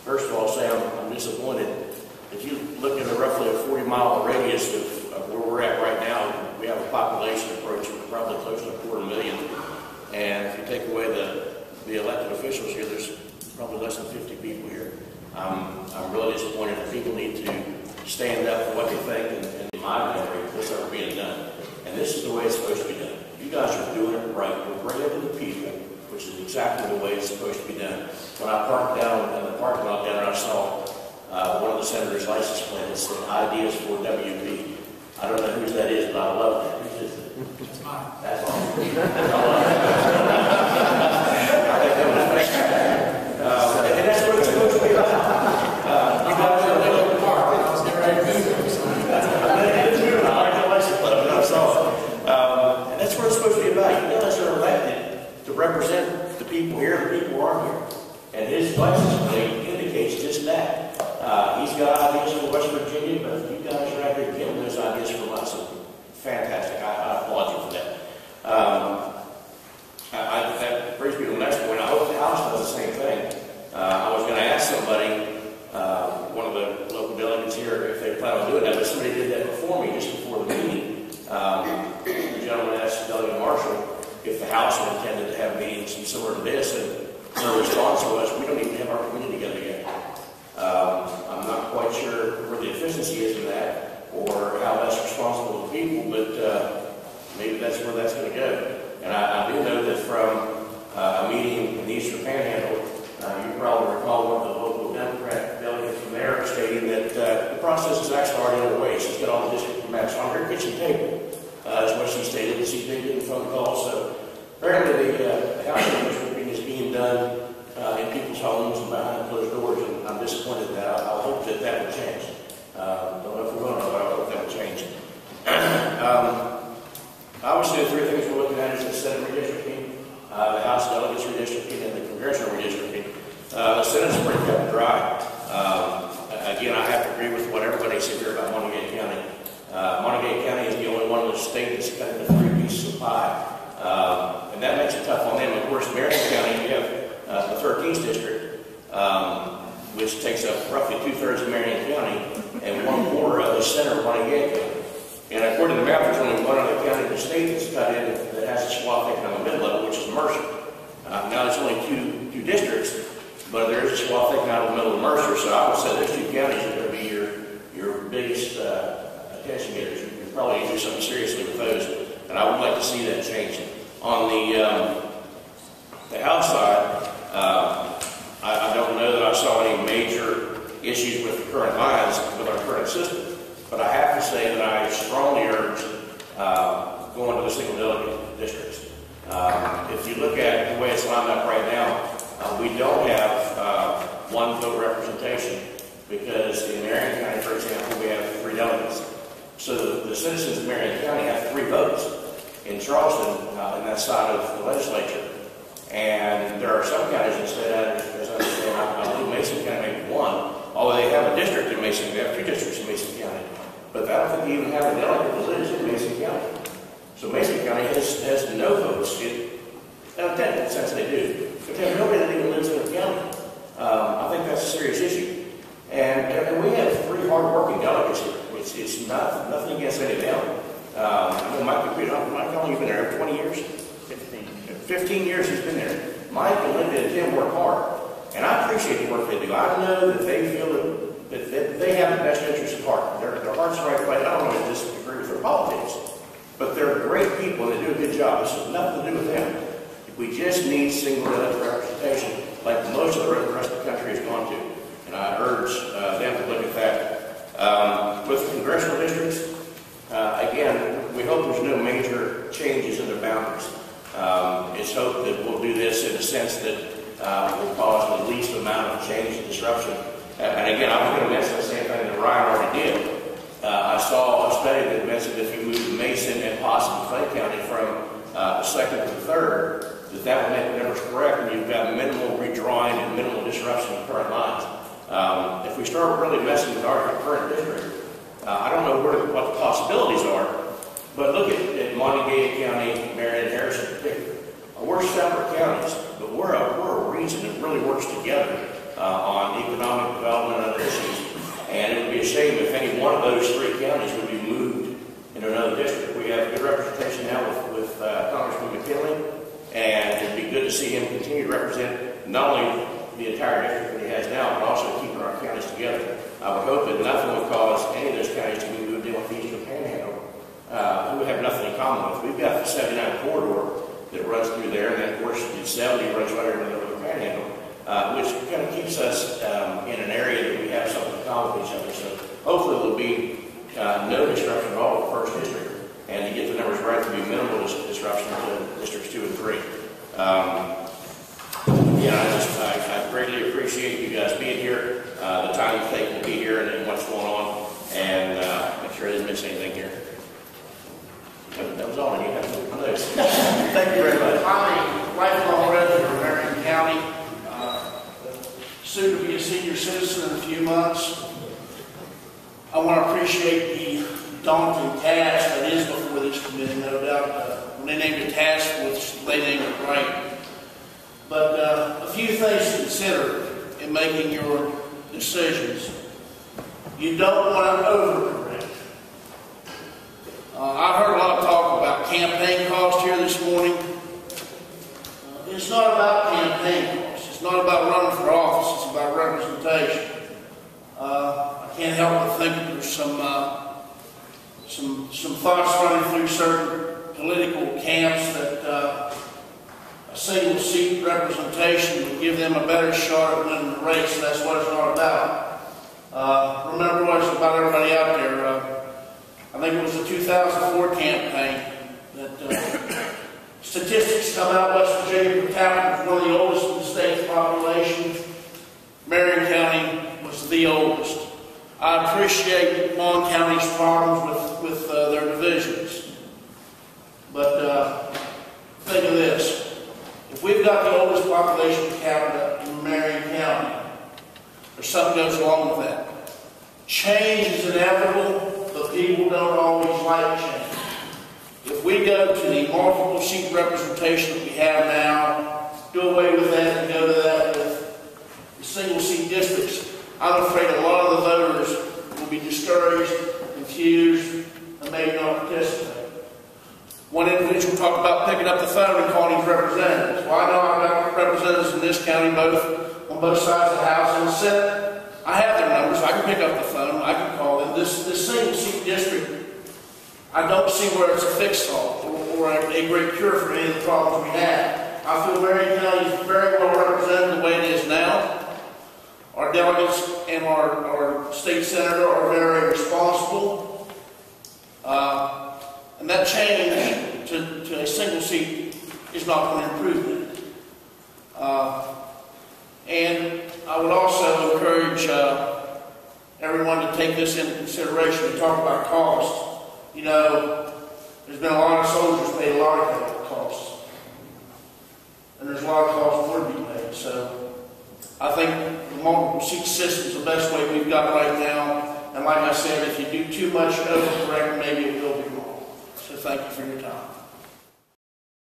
First of all, say I'm disappointed. If you look at roughly a 40-mile radius of where we're at right now, we have a population approaching probably close to 250,000. And if you take away the elected officials here, there's probably less than 50 people here. I'm really disappointed that people need to stand up for what they think, and in my memory, this ever being done. And this is the way it's supposed to be done. You guys are doing it right. We're bringing it to the people, which is exactly the way it's supposed to be done. When I parked down in the parking lot down there, I saw one of the senator's license plates that ideas for WP. I don't know whose that is, but I love that. It's mine. That's all. I think that was fantastic. And that's what it's supposed to be about. You guys are living in the park. I was getting ready to move it. I like the license plate, but I saw it. And that's what it's supposed to be about. You guys are elected to represent the people here, the people who aren't here. And his license plate indicates just that. He's got ideas for West Virginia, but you guys are out there getting those ideas from us. Fantastic. I applaud you for that. That brings me to the next point. I hope the House does the same thing. I was going to ask somebody, one of the local delegates here, if they plan on doing that, but somebody did that before me, just before the meeting. The gentleman asked Delegate Marshall if the House had intended to have meetings similar to this, and their response was, we don't even have our committee together yet. I'm not quite sure where the efficiency is in that, or how that's responsible to people, but maybe that's where that's going to go. And I do know that from a meeting in the Eastern Panhandle, you probably recall one of the local Democrat delegates from there stating that the process is actually already underway. She's got all the district maps on her kitchen table, is what she stated, and she's been getting phone calls. So apparently the House redistricting is being done in people's homes and behind closed doors, and I'm disappointed that. I hope that that will change. Don't know if we're going to, but I hope that will change. Obviously, the three things we're looking at is the Senate redistricting, the House delegates redistricting, and the congressional redistricting. The Senate's pretty cut and dry. Again, I have to agree with what everybody said here about Montague County. Montague County is the only one of the states that's cut into 3 pieces of pie. And that makes it tough on them. Of course, Marion County, we have the 13th district, which takes up roughly 2/3 of Marion County and 1/4 of the center of Montague County. And according to the map, there's only one other county in the state that's cut in that has a swath taken on the middle of it, which is Mercer. Now, there's only two districts, but there is a swath taken out of the middle of Mercer, so I would say those two counties are going to be your biggest attention getters. You can probably do something seriously with those, and I would like to see that change. On the House side, I don't know that I saw any major issues with the current lines, with our current system. But I have to say that I strongly urge going to the single delegate districts. If you look at the way it's lined up right now, we don't have one vote representation because in Marion County, for example, we have 3 delegates. So the citizens of Marion County have 3 votes in Charleston in that side of the legislature. And there are some counties instead, as I understand, I believe Mason County may be one, although they have a district in Mason, they have 2 districts in Mason County. But I don't think they even have a delegate that lives in Mason County. So Mason County has no votes. In a technical sense, they do. But they have nobody that even lives in the county. I think that's a serious issue. And we have 3 hard-working delegates here. It's nothing against any of them. I know Mike, how long have you been there? 20 years? 15 years he's been there. Mike and Linda and Tim work hard. And I appreciate the work they do. I know that they feel that they have the best interest at heart. Their heart's the right place. I don't always disagree with their politics. But they're great people and they do a good job. This has nothing to do with them. We just need single delegate representation like most of the rest of the country has gone to. And I urge them to look at that. With the congressional districts, again, we hope there's no major changes in their boundaries. It's hoped that we'll do this in a sense that will cause the least amount of change and disruption. And again, I'm going to mention the same thing that Ryan already did. I saw a study that mentioned if you move Mason and possibly Clay County from the 2nd to the 3rd, that would make the numbers correct, and you've got minimal redrawing and minimal disruption of current lines. If we start really messing with our current district, I don't know what the possibilities are, but look at Montague County, Marion, Harrison in particular. We're separate counties, but we're a region that really works together. on economic development and other issues. And it would be a shame if any one of those three counties would be moved into another district. We have good representation now with Congressman McKinley, and it'd be good to see him continue to represent not only the entire district that he has now, but also keeping our counties together. I would hope that nothing will cause any of those counties to be moved in with the Eastern Panhandle, who have nothing in common with. We've got the 79 corridor that runs through there, and then of course the 70 runs right over the Northern Panhandle, which kind of keeps us in an area that we have something in common with each other. So hopefully there will be no disruption at all with the 1st district, and to get the numbers right, to be minimal disruption to districts 2 and 3. I greatly appreciate you guys being here, the time you've taken to be here, and what's going on, and make sure I didn't miss anything here. That was all I needed. Thank you very much. I'm a lifelong resident of Marion County, soon to be a senior citizen in a few months. I want to appreciate the daunting task that is before this committee, no doubt. When they named a task force, they named it right. But a few things to consider in making your decisions. You don't want to overcorrect. I heard a lot of talk about campaign costs here this morning. It's not about campaign costs. It's not about running for office. It's about representation. I can't help but think that there's some thoughts running through certain political camps that a single seat representation would give them a better shot at winning the race. And that's what it's not about. Remember what it's about, everybody out there. I think it was the 2004 campaign that statistics come out. West Virginia per capita was one of the oldest in the state's population. Marion County was the oldest. I appreciate Mon County's problems with their divisions. But think of this. If we've got the oldest population per capita in Marion County, or something goes wrong with that. Change is inevitable, but people don't always like change. If we go to the multiple seat representation that we have now, do away with that and go to that with the single seat districts, I'm afraid a lot of the voters will be discouraged, confused, and maybe not participate. One individual talked about picking up the phone and calling his representatives. Well, I know I've got representatives in this county on both sides of the House and the Senate. I have their numbers. I can pick up the phone. I can call them. This single seat district, I don't see where it's a fix-all or a great cure for any of the problems we have. I feel Marion County is very well represented the way it is now. Our delegates and our state senator are very responsible. And that change to a single seat is not going to improve that. And I would also encourage everyone to take this into consideration and talk about cost. You know, there's been a lot of soldiers paid a lot of costs. And there's a lot of costs more to be paid. So I think the multiple seat system is the best way we've got right now. And like I said, if you do too much overcorrect, maybe it will be wrong. So thank you for your time.